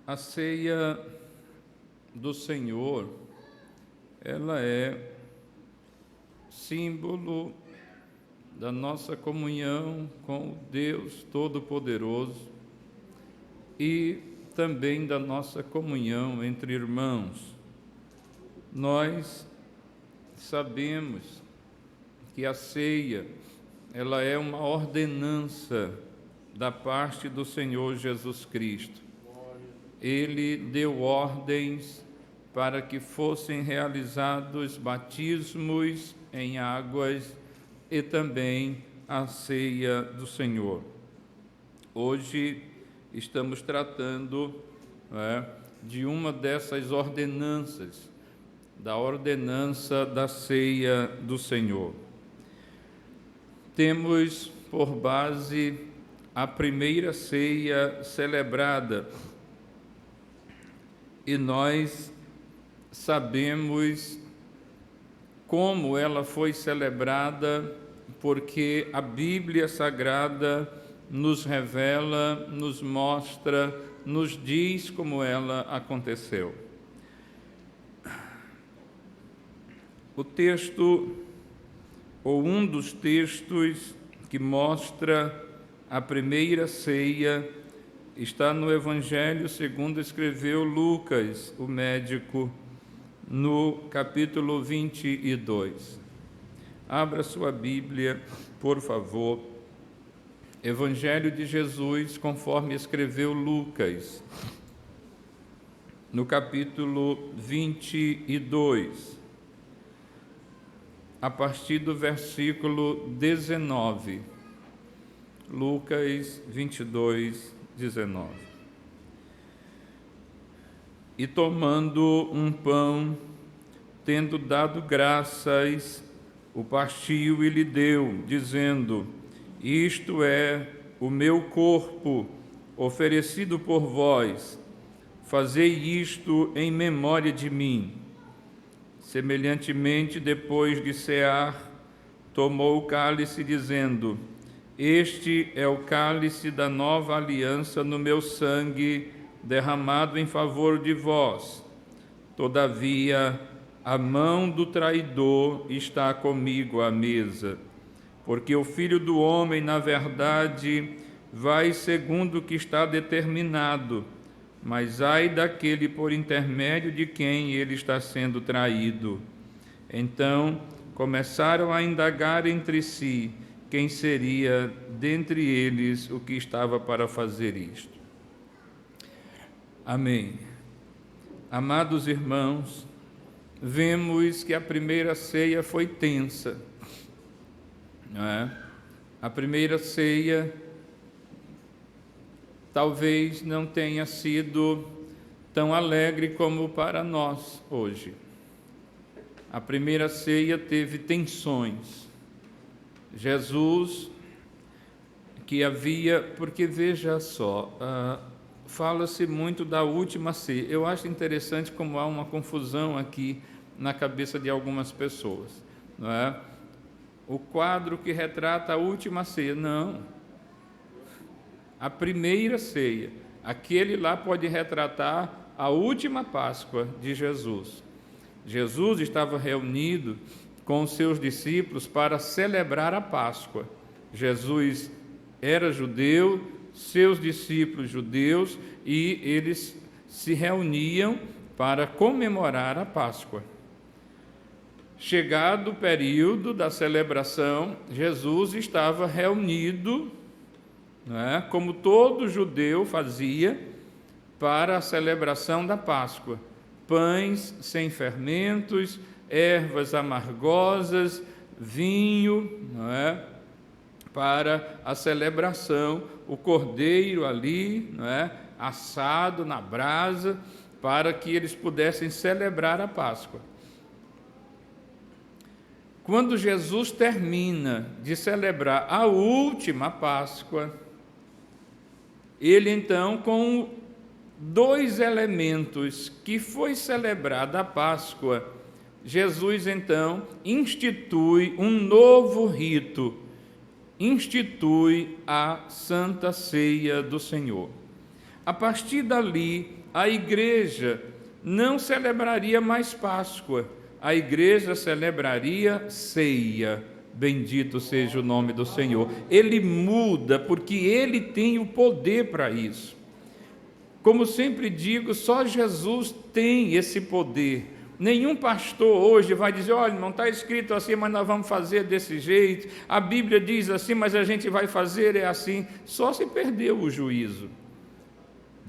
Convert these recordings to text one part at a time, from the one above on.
A ceia do Senhor, ela é símbolo da nossa comunhão com o Deus Todo-Poderoso e também da nossa comunhão entre irmãos. Nós sabemos que a ceia, ela é uma ordenança da parte do Senhor Jesus Cristo. Ele deu ordens para que fossem realizados batismos em águas e também a ceia do Senhor. Hoje estamos tratando de uma dessas ordenanças, da ordenança da ceia do Senhor. Temos por base a primeira ceia celebrada, e nós sabemos como ela foi celebrada, porque a Bíblia Sagrada nos revela, nos mostra, nos diz como ela aconteceu. O texto, ou um dos textos que mostra a primeira ceia, está no Evangelho segundo escreveu Lucas, o médico, no capítulo 22. Abra sua Bíblia, por favor. Evangelho de Jesus, conforme escreveu Lucas, no capítulo 22, a partir do versículo 19. Lucas 22, 19. E tomando um pão, tendo dado graças, o partiu e lhe deu, dizendo: Isto é o meu corpo, oferecido por vós, fazei isto em memória de mim. Semelhantemente, depois de cear, tomou o cálice, dizendo: Este é o cálice da nova aliança no meu sangue, derramado em favor de vós. Todavia, a mão do traidor está comigo à mesa, porque o Filho do Homem, na verdade, vai segundo o que está determinado, mas ai daquele por intermédio de quem ele está sendo traído. Então, começaram a indagar entre si quem seria dentre eles o que estava para fazer isto. Amém. Amados irmãos, vemos que a primeira ceia foi tensa, não é? A primeira ceia talvez não tenha sido tão alegre como para nós hoje. A primeira ceia teve tensões. Jesus, que havia, porque veja só, fala-se muito da última ceia. Eu acho interessante como há uma confusão aqui na cabeça de algumas pessoas, não é? O quadro que retrata a última ceia, não. A primeira ceia, aquele lá pode retratar a última Páscoa de Jesus. Jesus estava reunido com os seus discípulos para celebrar a Páscoa. Jesus era judeu, seus discípulos judeus, e eles se reuniam para comemorar a Páscoa. Chegado o período da celebração, Jesus estava reunido, como todo judeu fazia, para a celebração da Páscoa. Pães sem fermentos, ervas amargosas, vinho, para a celebração, o cordeiro ali, assado na brasa, para que eles pudessem celebrar a Páscoa. Quando Jesus termina de celebrar a última Páscoa, ele então, com dois elementos que foi celebrada a Páscoa, Jesus então institui um novo rito, institui a Santa Ceia do Senhor. A partir dali, a igreja não celebraria mais Páscoa, a igreja celebraria ceia. Bendito seja o nome do Senhor. Ele muda porque ele tem o poder para isso. Como sempre digo, só Jesus tem esse poder. Nenhum pastor hoje vai dizer, olha, não está escrito assim, mas nós vamos fazer desse jeito. A Bíblia diz assim, mas a gente vai fazer é assim. Só se perdeu o juízo,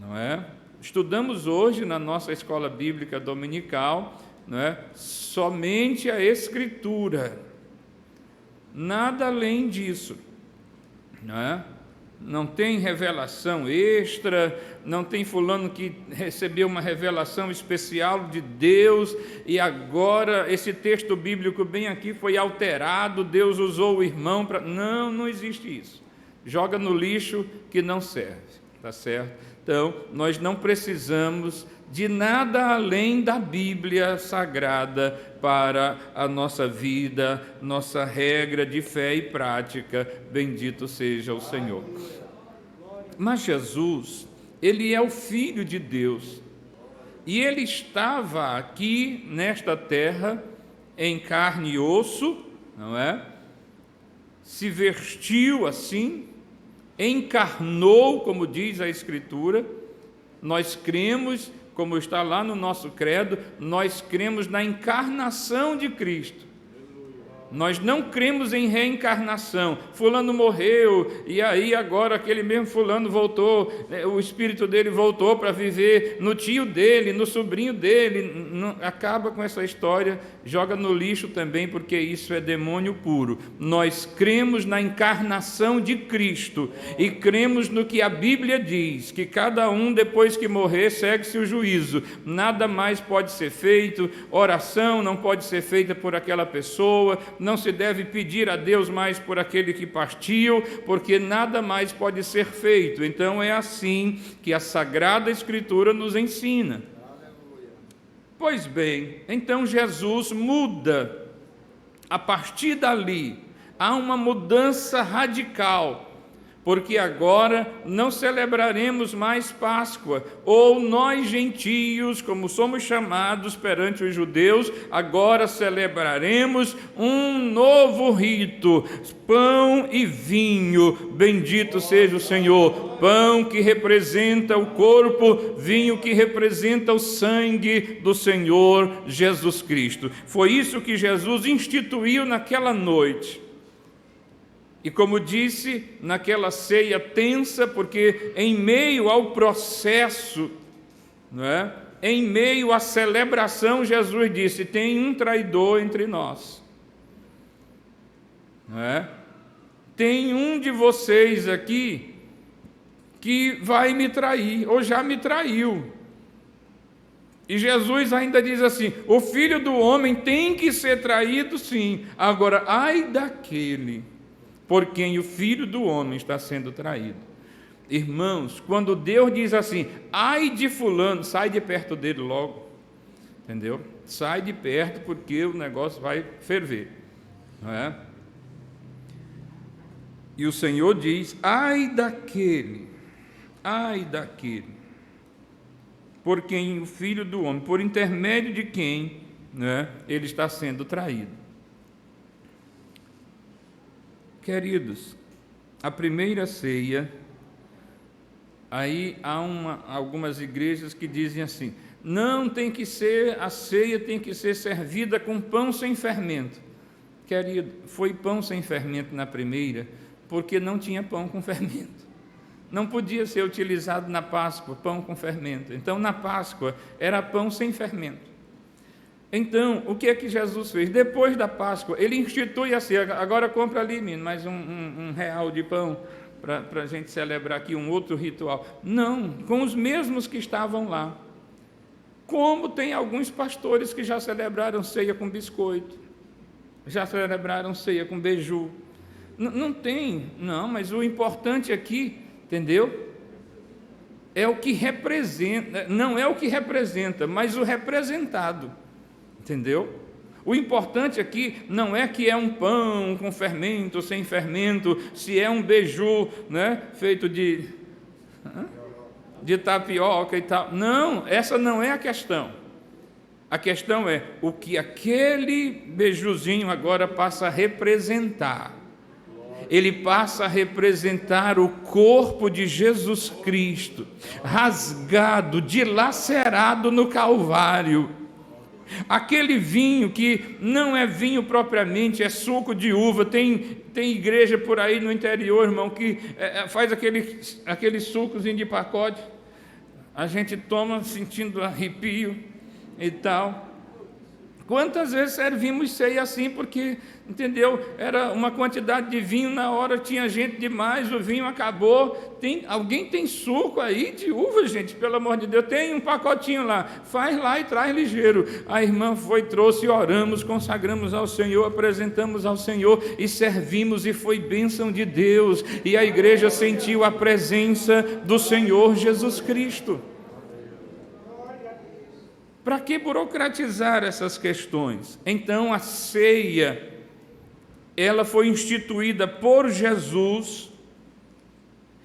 não é? Estudamos hoje na nossa escola bíblica dominical, não é? Somente a Escritura, nada além disso, não é? Não tem revelação extra, não tem fulano que recebeu uma revelação especial de Deus e agora esse texto bíblico bem aqui foi alterado, Deus usou o irmão para... Não existe isso. Joga no lixo que não serve, tá certo? Então, nós não precisamos de nada além da Bíblia Sagrada para a nossa vida, nossa regra de fé e prática. Bendito seja o Senhor. Mas Jesus, ele é o Filho de Deus, e ele estava aqui nesta terra em carne e osso, não é? Se vestiu assim, encarnou, como diz a Escritura. Nós cremos, como está lá no nosso credo, nós cremos na encarnação de Cristo. Nós não cremos em reencarnação. Fulano morreu, e aí agora aquele mesmo fulano voltou, o espírito dele voltou para viver no tio dele, no sobrinho dele. Não, acaba com essa história, joga no lixo também, porque isso é demônio puro. Nós cremos na encarnação de Cristo, e cremos no que a Bíblia diz, que cada um depois que morrer segue-se o juízo. Nada mais pode ser feito, oração não pode ser feita por aquela pessoa, não se deve pedir a Deus mais por aquele que partiu, porque nada mais pode ser feito. Então é assim que a Sagrada Escritura nos ensina. Pois bem, então Jesus muda. A partir dali, há uma mudança radical, porque agora não celebraremos mais Páscoa, ou nós gentios, como somos chamados perante os judeus, agora celebraremos um novo rito, pão e vinho. Bendito seja o Senhor. Pão que representa o corpo, vinho que representa o sangue do Senhor Jesus Cristo. Foi isso que Jesus instituiu naquela noite. E como disse, naquela ceia tensa, porque em meio ao processo, não é? Em meio à celebração, Jesus disse, tem um traidor entre nós. Não é? Tem um de vocês aqui que vai me trair, ou já me traiu. E Jesus ainda diz assim, o Filho do Homem tem que ser traído sim, agora, ai daquele por quem o Filho do Homem está sendo traído. Irmãos, quando Deus diz assim, ai de fulano, sai de perto dele logo, entendeu? Sai de perto porque o negócio vai ferver, não é? E o Senhor diz, ai daquele, por quem o Filho do Homem, por intermédio de quem, né, ele está sendo traído. Queridos, a primeira ceia, aí há algumas igrejas que dizem assim, não tem que ser, a ceia tem que ser servida com pão sem fermento. Querido, foi pão sem fermento na primeira, porque não tinha pão com fermento. Não podia ser utilizado na Páscoa, pão com fermento. Então, na Páscoa, era pão sem fermento. Então, o que é que Jesus fez? Depois da Páscoa, ele institui assim, agora compra ali, menino, mais um real de pão, para a gente celebrar aqui um outro ritual. Não, com os mesmos que estavam lá. Como tem alguns pastores que já celebraram ceia com biscoito, já celebraram ceia com beiju. Não tem, não, mas o importante aqui, entendeu? É o que representa, não é o que representa, mas o representado. Entendeu? O importante aqui não é que é um pão com fermento ou sem fermento, se é um beiju, né, feito de... de tapioca e tal. Não, essa não é a questão. A questão é o que aquele beijuzinho agora passa a representar. Ele passa a representar o corpo de Jesus Cristo, rasgado, dilacerado no Calvário. Aquele vinho que não é vinho propriamente, é suco de uva. Tem igreja por aí no interior, irmão, que faz aquele sucozinho de pacote. A gente toma sentindo arrepio e tal. Quantas vezes servimos ceia assim, porque, entendeu, era uma quantidade de vinho na hora, tinha gente demais, o vinho acabou. Alguém tem suco aí de uva, gente, pelo amor de Deus, tem um pacotinho lá, faz lá e traz ligeiro. A irmã foi, trouxe, oramos, consagramos ao Senhor, apresentamos ao Senhor e servimos, e foi bênção de Deus, e a igreja sentiu a presença do Senhor Jesus Cristo. Para que burocratizar essas questões? Então, a ceia, ela foi instituída por Jesus,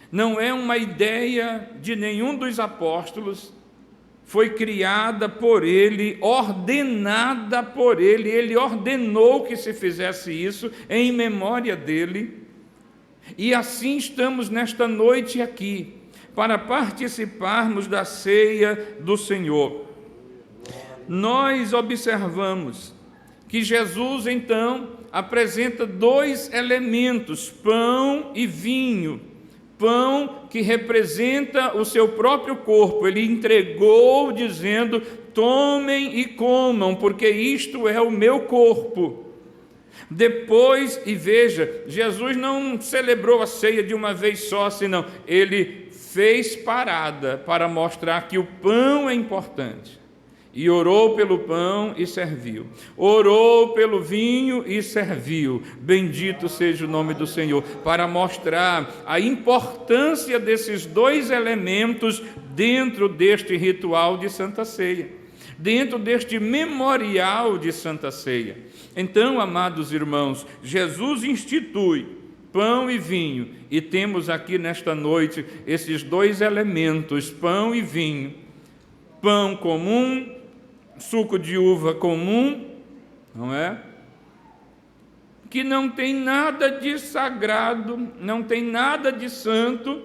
não é uma ideia de nenhum dos apóstolos, foi criada por ele, ordenada por ele, ele ordenou que se fizesse isso em memória dele, e assim estamos nesta noite aqui, para participarmos da ceia do Senhor. Nós observamos que Jesus, então, apresenta dois elementos, pão e vinho. Pão que representa o seu próprio corpo, ele entregou dizendo: tomem e comam, porque isto é o meu corpo. Depois, e veja, Jesus não celebrou a ceia de uma vez só, senão ele fez parada para mostrar que o pão é importante. E orou pelo pão e serviu. Orou pelo vinho e serviu. Bendito seja o nome do Senhor. Para mostrar a importância desses dois elementos dentro deste ritual de Santa Ceia. Dentro deste memorial de Santa Ceia. Então, amados irmãos, Jesus institui pão e vinho. E temos aqui nesta noite esses dois elementos, pão e vinho. Pão comum, suco de uva comum, não é? Que não tem nada de sagrado, não tem nada de santo,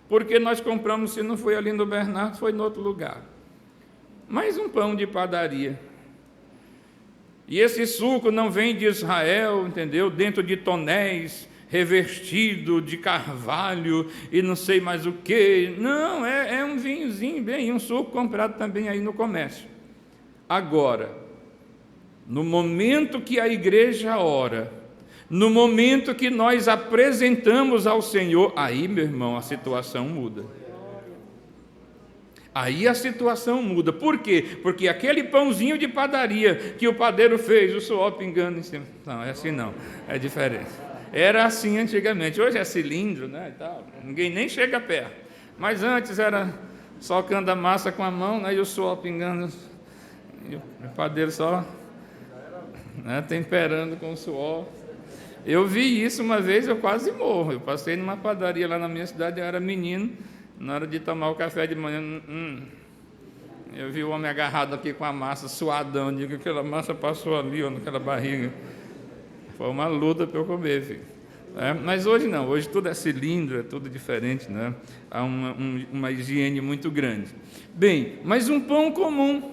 porque nós compramos, se não foi ali no Bernardo, foi em outro lugar. Mais um pão de padaria. E esse suco não vem de Israel, entendeu? Dentro de tonéis, revestido de carvalho e não sei mais o que. Não, é um vinhozinho, bem, um suco comprado também aí no comércio. Agora, no momento que a igreja ora, no momento que nós apresentamos ao Senhor, aí, meu irmão, a situação muda. Aí a situação muda. Por quê? Porque aquele pãozinho de padaria que o padeiro fez, o suor pingando em cima. Não, é assim não, é diferente. Era assim antigamente, hoje é cilindro, né, e tal. Ninguém nem chega perto. Mas antes era socando a massa com a mão, né, e o suor pingando, e o padeiro só, né, temperando com o suor. Eu vi isso uma vez, eu quase morro. Eu passei numa padaria lá na minha cidade, eu era menino, na hora de tomar o café de manhã, eu vi o homem agarrado aqui com a massa, suadão, digo que aquela massa passou ali, ó, naquela barriga. Foi uma luta para eu comer, filho. Mas hoje não, hoje tudo é cilindro, é tudo diferente, né? Há uma higiene muito grande. Bem, mas um pão comum.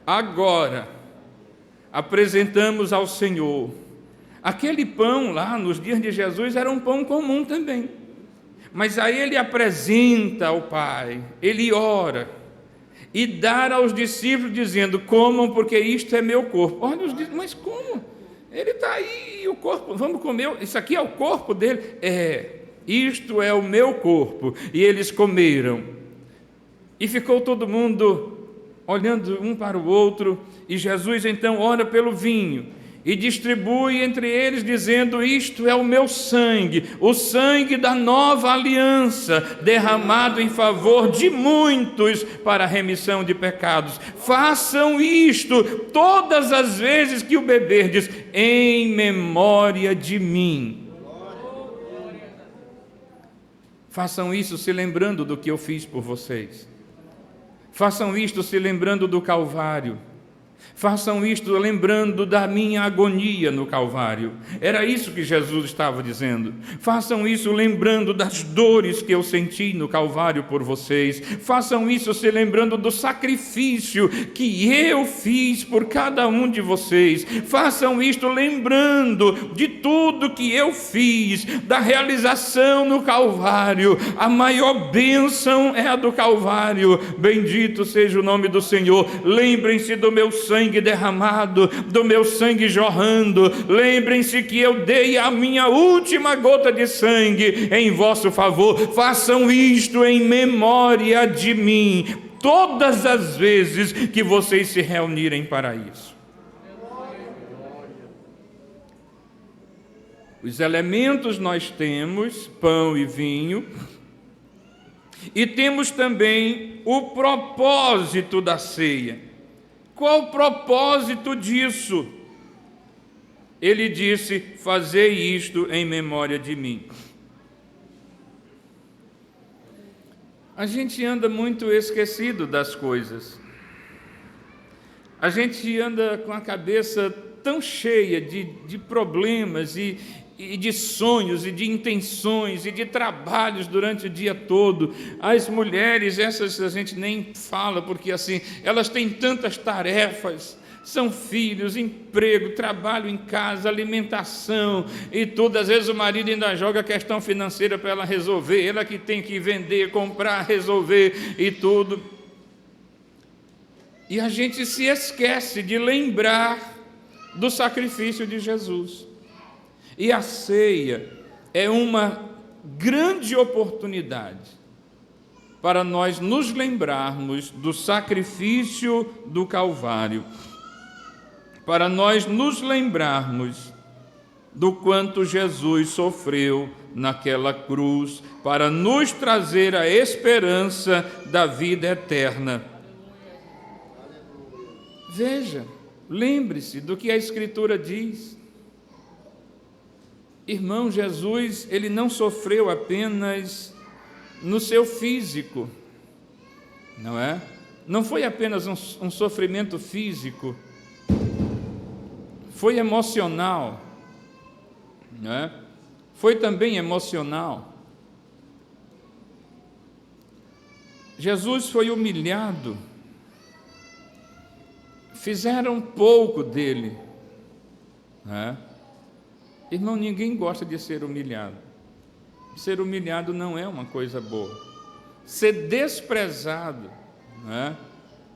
Agora, apresentamos ao Senhor. Aquele pão lá, nos dias de Jesus, era um pão comum também. Mas aí ele apresenta ao Pai, ele ora, e dá aos discípulos dizendo: comam, porque isto é meu corpo. Olha, os discípulos, mas como? Ele está aí, o corpo, vamos comer, isso aqui é o corpo dele? Isto é o meu corpo. E eles comeram. E ficou todo mundo olhando um para o outro, e Jesus então ora pelo vinho, e distribui entre eles, dizendo: isto é o meu sangue, o sangue da nova aliança, derramado em favor de muitos para a remissão de pecados. Façam isto todas as vezes que o beberdes, em memória de mim. Façam isso se lembrando do que eu fiz por vocês. Façam isto se lembrando do Calvário. Façam isto lembrando da minha agonia no Calvário. Era isso que Jesus estava dizendo. Façam isso lembrando das dores que eu senti no Calvário por vocês. Façam isso se lembrando do sacrifício que eu fiz por cada um de vocês. Façam isto lembrando de tudo que eu fiz, da realização no Calvário. A maior bênção é a do Calvário. Bendito seja o nome do Senhor. Lembrem-se do meu sangue derramado, do meu sangue jorrando. Lembrem-se que eu dei a minha última gota de sangue em vosso favor. Façam isto em memória de mim, todas as vezes que vocês se reunirem para isso. Os elementos nós temos, pão e vinho, e temos também o propósito da ceia. Qual o propósito disso? Ele disse: fazei isto em memória de mim. A gente anda muito esquecido das coisas. A gente anda com a cabeça tão cheia de problemas e de sonhos, e de intenções, e de trabalhos durante o dia todo. As mulheres, essas a gente nem fala, porque assim, elas têm tantas tarefas, são filhos, emprego, trabalho em casa, alimentação e tudo. Às vezes o marido ainda joga a questão financeira para ela resolver, ela que tem que vender, comprar, resolver e tudo. E a gente se esquece de lembrar do sacrifício de Jesus. E a ceia é uma grande oportunidade para nós nos lembrarmos do sacrifício do Calvário, para nós nos lembrarmos do quanto Jesus sofreu naquela cruz, para nos trazer a esperança da vida eterna. Veja, lembre-se do que a Escritura diz. Irmão, Jesus, ele não sofreu apenas no seu físico, não é? Não foi apenas um sofrimento físico, foi emocional, não é? Foi também emocional. Jesus foi humilhado, fizeram pouco dele, não é? Irmão, ninguém gosta de ser humilhado. Ser humilhado não é uma coisa boa. Ser desprezado,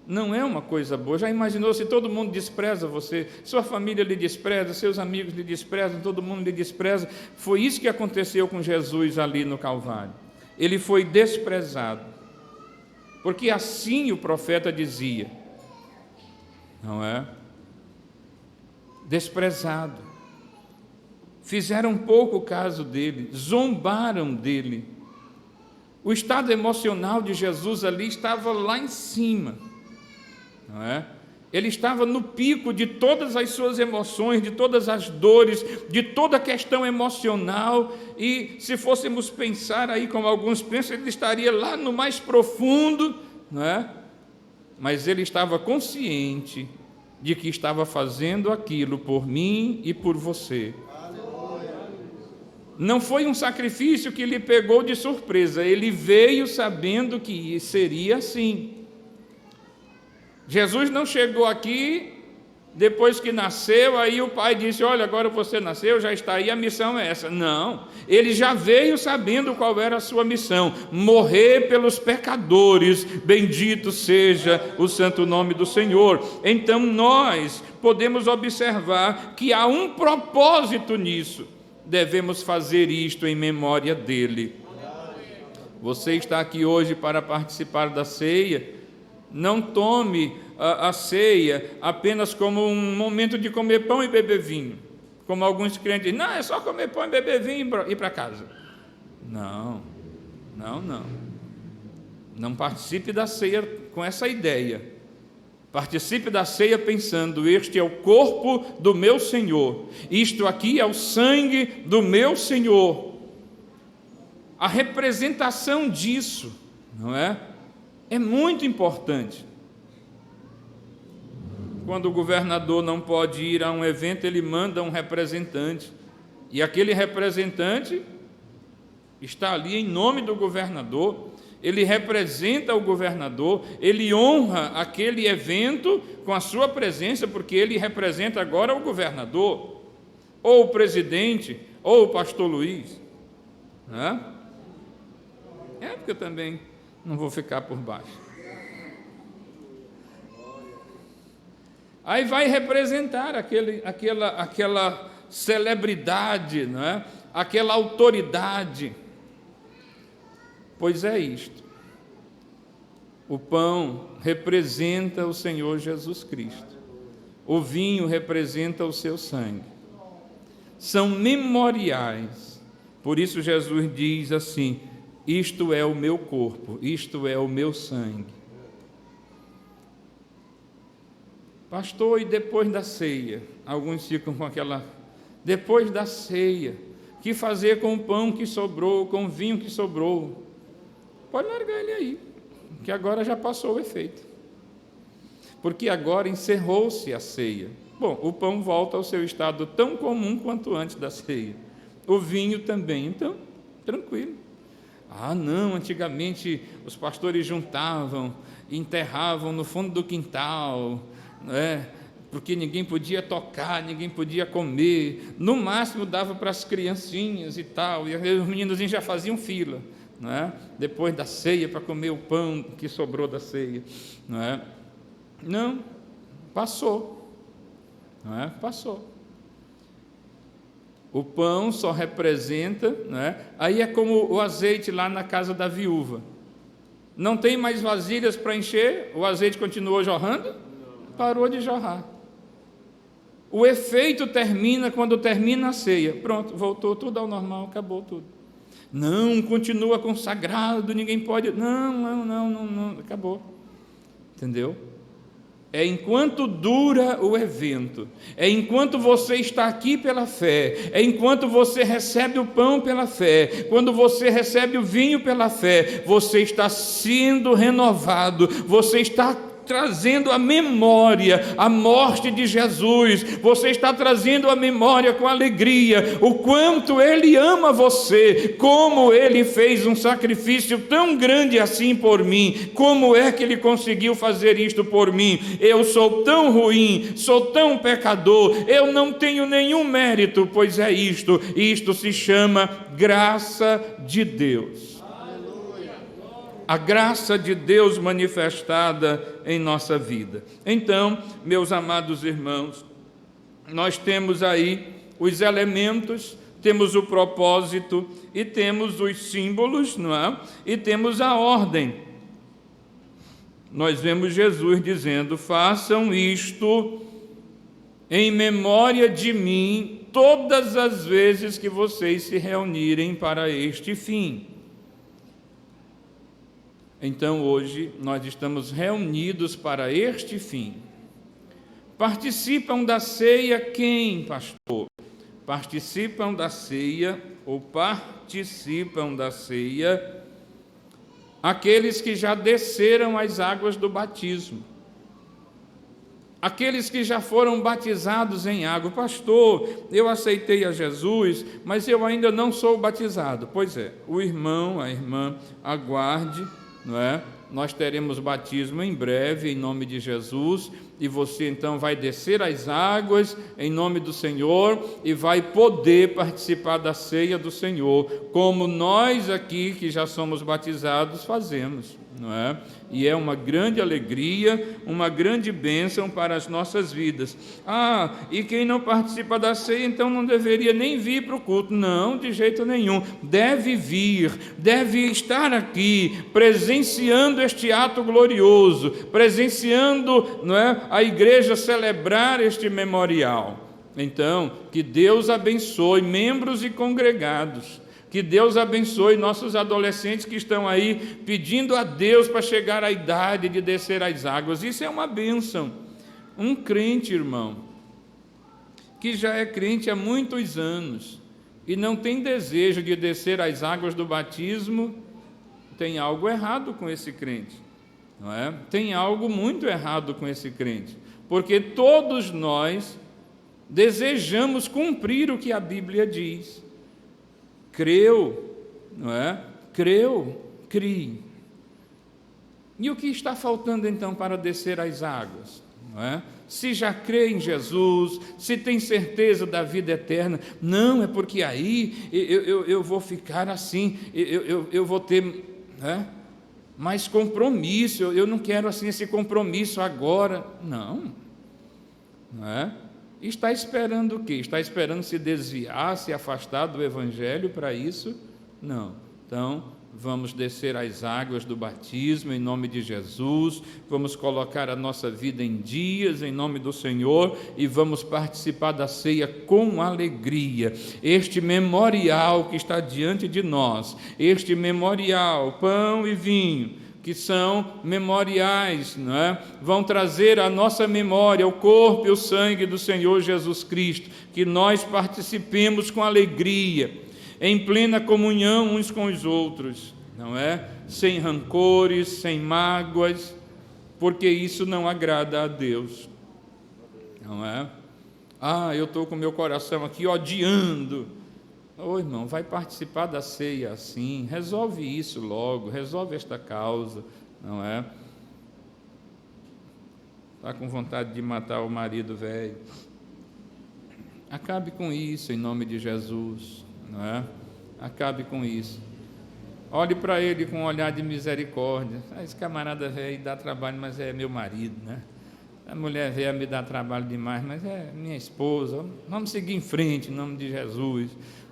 não é uma coisa boa. Já imaginou se todo mundo despreza você? Sua família lhe despreza, seus amigos lhe desprezam, todo mundo lhe despreza. Foi isso que aconteceu com Jesus ali no Calvário. Ele foi desprezado. Porque assim o profeta dizia, não é? Desprezado. Fizeram pouco caso dele, zombaram dele. O estado emocional de Jesus ali estava lá em cima, não é? Ele estava no pico de todas as suas emoções, de todas as dores, de toda a questão emocional, e se fôssemos pensar aí como alguns pensam, ele estaria lá no mais profundo, não é? Mas ele estava consciente de que estava fazendo aquilo por mim e por você. Não foi um sacrifício que lhe pegou de surpresa, ele veio sabendo que seria assim. Jesus não chegou aqui depois que nasceu, aí o pai disse, olha, agora você nasceu, já está aí, a missão é essa. Não, ele já veio sabendo qual era a sua missão, morrer pelos pecadores, bendito seja o santo nome do Senhor. Então nós podemos observar que há um propósito nisso. Devemos fazer isto em memória dele. Você está aqui hoje para participar da ceia. Não tome a ceia apenas como um momento de comer pão e beber vinho, como alguns crentes dizem, não, é só comer pão e beber vinho e ir para casa. Não. Não participe da ceia com essa ideia. Participe da ceia pensando, este é o corpo do meu Senhor, isto aqui é o sangue do meu Senhor. a representação disso, não é? É muito importante. Quando o governador não pode ir a um evento, ele manda um representante, e aquele representante está ali em nome do governador, ele representa o governador, ele honra aquele evento com a sua presença, porque ele representa agora o governador, ou o presidente, ou o pastor Luiz. Não é? Porque eu também não vou ficar por baixo. Aí vai representar aquela celebridade, não é? Aquela autoridade. Pois é isto. O pão representa o Senhor Jesus Cristo. O vinho representa o seu sangue. São memoriais. Por isso Jesus diz assim: isto é o meu corpo, isto é o meu sangue. Pastor, e depois da ceia? Alguns ficam com aquela... Depois da ceia, que fazer com o pão que sobrou, com o vinho que sobrou? Pode largar ele aí, que agora já passou o efeito. Porque agora encerrou-se a ceia. Bom, o pão volta ao seu estado tão comum quanto antes da ceia. O vinho também, então, tranquilo. Ah, não, antigamente os pastores juntavam, enterravam no fundo do quintal, não é? Porque ninguém podia tocar, ninguém podia comer, no máximo dava para as criancinhas e tal, e os meninozinhos já faziam fila, não é? Depois da ceia, para comer o pão que sobrou da ceia, não é? Não, passou, não é? Passou. O pão só representa, não é? Aí é como o azeite lá na casa da viúva, não tem mais vasilhas para encher, o azeite continuou jorrando? Parou de jorrar. O efeito termina quando termina a ceia. Pronto, voltou tudo ao normal, acabou tudo. Não, continua consagrado, ninguém pode... Não, acabou. Entendeu? É enquanto dura o evento, é enquanto você está aqui pela fé, é enquanto você recebe o pão pela fé, quando você recebe o vinho pela fé, você está sendo renovado, você está trazendo à memória a morte de Jesus, você está trazendo à memória com alegria o quanto Ele ama você, como Ele fez um sacrifício tão grande assim por mim, como é que Ele conseguiu fazer isto por mim? Eu sou tão ruim, sou tão pecador, eu não tenho nenhum mérito, pois é isto, e isto se chama graça de Deus. A graça de Deus manifestada em nossa vida. Então, meus amados irmãos, nós temos aí os elementos, temos o propósito e temos os símbolos, não é? E temos a ordem. Nós vemos Jesus dizendo: façam isto em memória de mim todas as vezes que vocês se reunirem para este fim. Então, hoje, nós estamos reunidos para este fim. Participam da ceia quem, pastor? Participam da ceia aqueles que já desceram as águas do batismo. Aqueles que já foram batizados em água. Pastor, eu aceitei a Jesus, mas eu ainda não sou batizado. Pois é, o irmão, a irmã, aguarde, não é? Nós teremos batismo em breve, em nome de Jesus, e você então vai descer as águas em nome do Senhor e vai poder participar da ceia do Senhor, como nós aqui que já somos batizados fazemos, não é? E é uma grande alegria, uma grande bênção para as nossas vidas. Ah, e quem não participa da ceia, então não deveria nem vir para o culto. Não, de jeito nenhum. Deve vir, deve estar aqui, presenciando este ato glorioso, presenciando, não é, a igreja celebrar este memorial. Então, que Deus abençoe membros e congregados. Que Deus abençoe nossos adolescentes que estão aí pedindo a Deus para chegar à idade de descer as águas. Isso é uma bênção. Um crente, irmão, que já é crente há muitos anos e não tem desejo de descer às águas do batismo, tem algo errado com esse crente, não é? Tem algo muito errado com esse crente, porque todos nós desejamos cumprir o que a Bíblia diz. Creu, não é? Creu, crie. E o que está faltando então para descer às águas? Não é? Se já crê em Jesus, se tem certeza da vida eterna, não, é porque aí eu vou ficar assim, eu vou ter, né, mais compromisso, eu não quero assim esse compromisso agora. Não, não é? Está esperando o quê? Está esperando se desviar, se afastar do Evangelho para isso? Não. Então, vamos descer às águas do batismo em nome de Jesus, vamos colocar a nossa vida em dias em nome do Senhor e vamos participar da ceia com alegria. Este memorial que está diante de nós, este memorial, pão e vinho, que são memoriais, não é? Vão trazer à nossa memória o corpo e o sangue do Senhor Jesus Cristo, que nós participemos com alegria, em plena comunhão uns com os outros, não é? Sem rancores, sem mágoas, porque isso não agrada a Deus, não é? Eu estou com meu coração aqui odiando. Ô irmão, vai participar da ceia assim, resolve isso logo, resolve esta causa, não é? Está com vontade de matar o marido velho, acabe com isso em nome de Jesus, não é? Acabe com isso. Olhe para ele com um olhar de misericórdia. Esse camarada velho dá trabalho, mas é meu marido, né? A mulher velha me dá trabalho demais, mas é minha esposa. Vamos seguir em frente em nome de Jesus.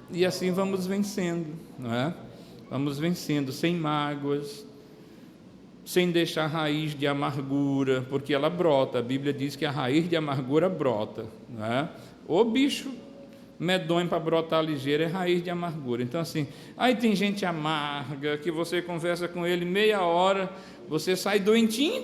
E assim vamos vencendo, não é? Vamos vencendo sem mágoas, sem deixar raiz de amargura, porque ela brota. A Bíblia diz que a raiz de amargura brota, não é? O bicho medonho para brotar ligeiro é raiz de amargura. Então assim, aí tem gente amarga, que você conversa com ele meia hora, você sai doentinho,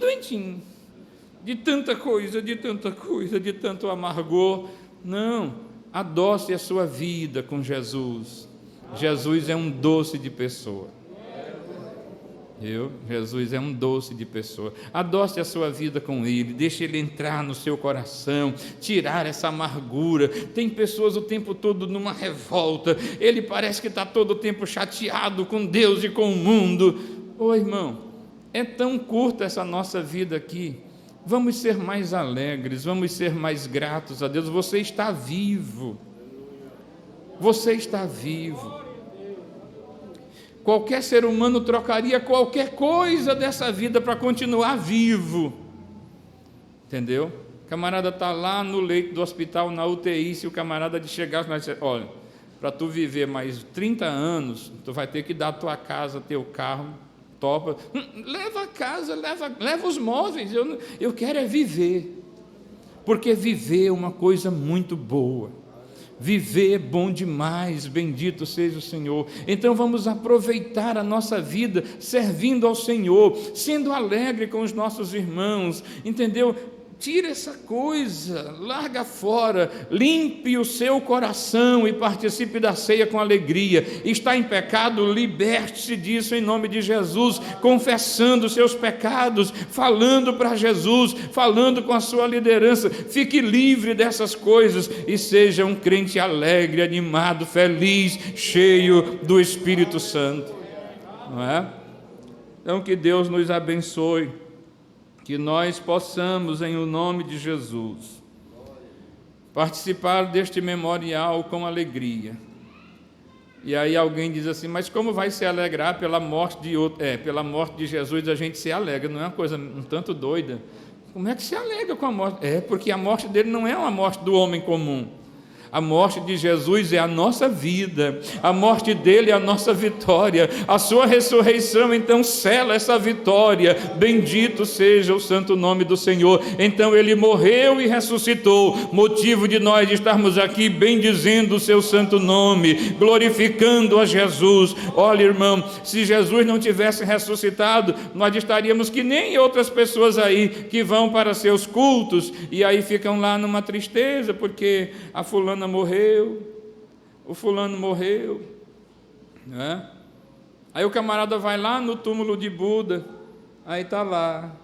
de tanta coisa, de tanto amargor. Não, adoce a sua vida com Jesus. Jesus é um doce de pessoa. Jesus é um doce de pessoa. Adoce a sua vida com Ele, deixe Ele entrar no seu coração, tirar essa amargura. Tem pessoas o tempo todo numa revolta, ele parece que está todo o tempo chateado com Deus e com o mundo. Ô irmão, é tão curta essa nossa vida aqui, vamos ser mais alegres, vamos ser mais gratos a Deus. Você está vivo, você está vivo. Qualquer ser humano trocaria qualquer coisa dessa vida para continuar vivo, entendeu? O camarada está lá no leito do hospital, na UTI, se o camarada de chegar e dizer, olha, para tu viver mais 30 anos, tu vai ter que dar a tua casa, teu carro, topa, leva a casa, leva os móveis, eu quero é viver, porque viver é uma coisa muito boa. Viver é bom demais, bendito seja o Senhor. Então vamos aproveitar a nossa vida servindo ao Senhor, sendo alegre com os nossos irmãos, entendeu? Tira essa coisa, larga fora, limpe o seu coração e participe da ceia com alegria. Está em pecado, liberte-se disso em nome de Jesus, confessando os seus pecados, falando para Jesus, falando com a sua liderança. Fique livre dessas coisas e seja um crente alegre, animado, feliz, cheio do Espírito Santo, não é? Então que Deus nos abençoe, que nós possamos, em o nome de Jesus, participar deste memorial com alegria. E aí alguém diz assim, mas como vai se alegrar pela morte de outro? Pela morte de Jesus a gente se alegra, não é uma coisa um tanto doida? Como é que se alegra com a morte? Porque a morte dele não é uma morte do homem comum. A morte de Jesus é a nossa vida, a morte dele é a nossa vitória, a sua ressurreição então sela essa vitória, bendito seja o santo nome do Senhor. Então ele morreu e ressuscitou, motivo de nós estarmos aqui bendizendo o seu santo nome, glorificando a Jesus. Olha irmão, se Jesus não tivesse ressuscitado, nós estaríamos que nem outras pessoas aí, que vão para seus cultos, e aí ficam lá numa tristeza, porque a fulana morreu, o fulano morreu, né? Aí o camarada vai lá no túmulo de Buda, aí está lá,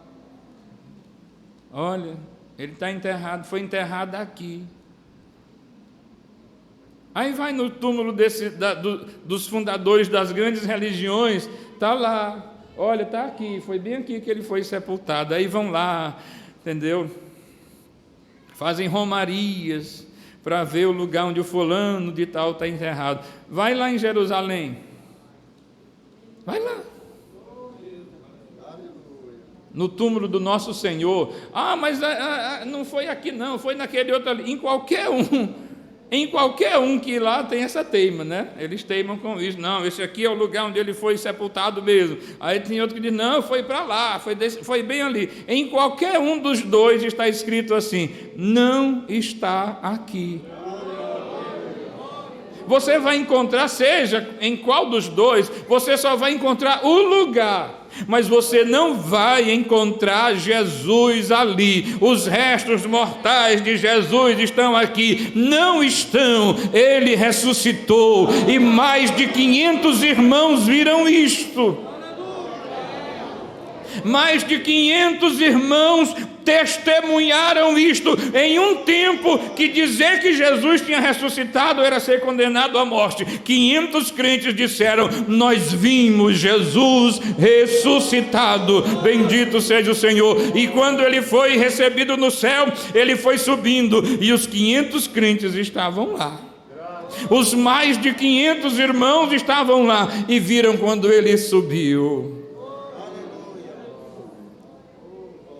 olha, ele está enterrado, foi enterrado aqui. Aí vai no túmulo dos fundadores das grandes religiões, está lá, olha, está aqui, foi bem aqui que ele foi sepultado. Aí vão lá, entendeu? Fazem romarias para ver o lugar onde o fulano de tal está enterrado. Vai lá em Jerusalém, vai lá, no túmulo do nosso Senhor. Mas não foi aqui não, foi naquele outro ali. Em qualquer um que lá tem essa teima, né? Eles teimam com isso. Não, esse aqui é o lugar onde ele foi sepultado mesmo. Aí tem outro que diz, não, foi para lá, foi bem ali. Em qualquer um dos dois está escrito assim, não está aqui. Você vai encontrar, seja em qual dos dois, você só vai encontrar o lugar, mas você não vai encontrar Jesus ali. Os restos mortais de Jesus estão aqui, não estão. Ele ressuscitou e mais de 500 irmãos viram isto. Mais de 500 irmãos testemunharam isto em um tempo que dizer que Jesus tinha ressuscitado era ser condenado à morte. 500 crentes disseram, nós vimos Jesus ressuscitado, bendito seja o Senhor. E quando ele foi recebido no céu, ele foi subindo e os 500 crentes estavam lá. Os mais de 500 irmãos estavam lá e viram quando ele subiu.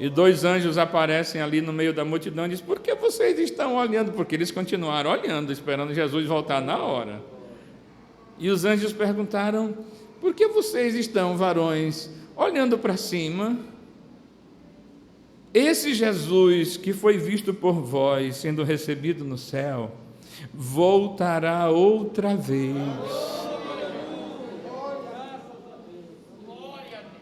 E 2 anjos aparecem ali no meio da multidão e dizem, por que vocês estão olhando? Porque eles continuaram olhando, esperando Jesus voltar na hora. E os anjos perguntaram, por que vocês estão, varões, olhando para cima? Esse Jesus que foi visto por vós, sendo recebido no céu, voltará outra vez.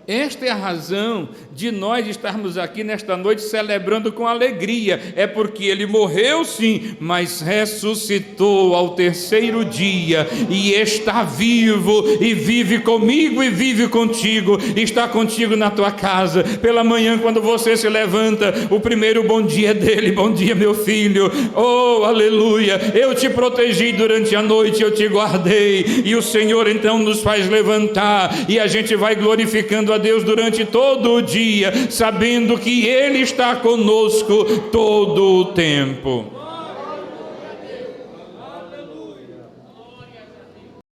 Esta é a razão de nós estarmos aqui nesta noite celebrando com alegria. É porque ele morreu sim, mas ressuscitou ao 3º dia e está vivo e vive comigo e vive contigo. Está contigo na tua casa. Pela manhã, quando você se levanta, o primeiro bom dia dele. Bom dia, meu filho. Oh, aleluia. Eu te protegi durante a noite, eu te guardei. E o Senhor então nos faz levantar e a gente vai glorificando a Deus durante todo o dia, sabendo que Ele está conosco todo o tempo.